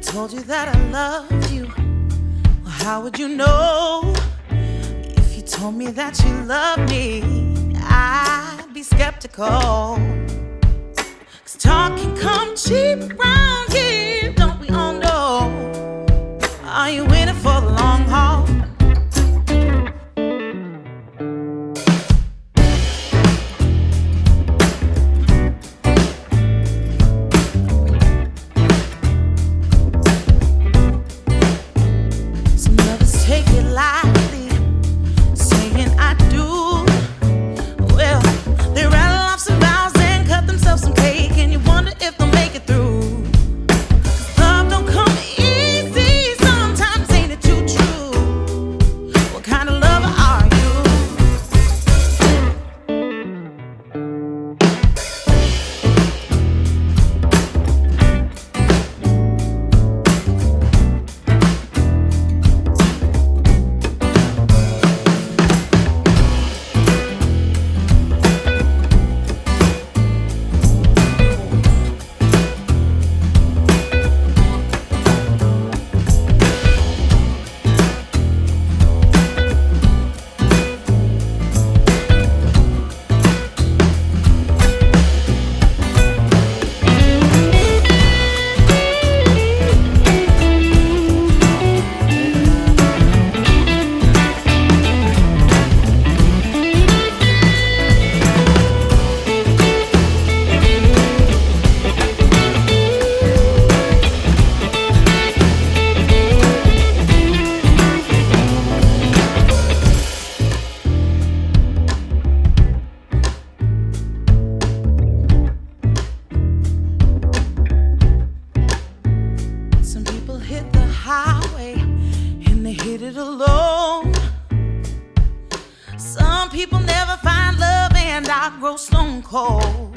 told you that I loved you, well, how would you know? If you told me that you loved me, I'd be skeptical. 'Cause talk can come cheap around here, don't we all know? Are you in it for the long haul? Take it lightly, saying I do. Well, they rattle off some vows and cut themselves some cake, and you wonder if they'll make it through. Love don't come easy, sometimes ain't it too true? What kind of lover are you? Highway and they hit it alone. Some people never find love and I grow stone cold.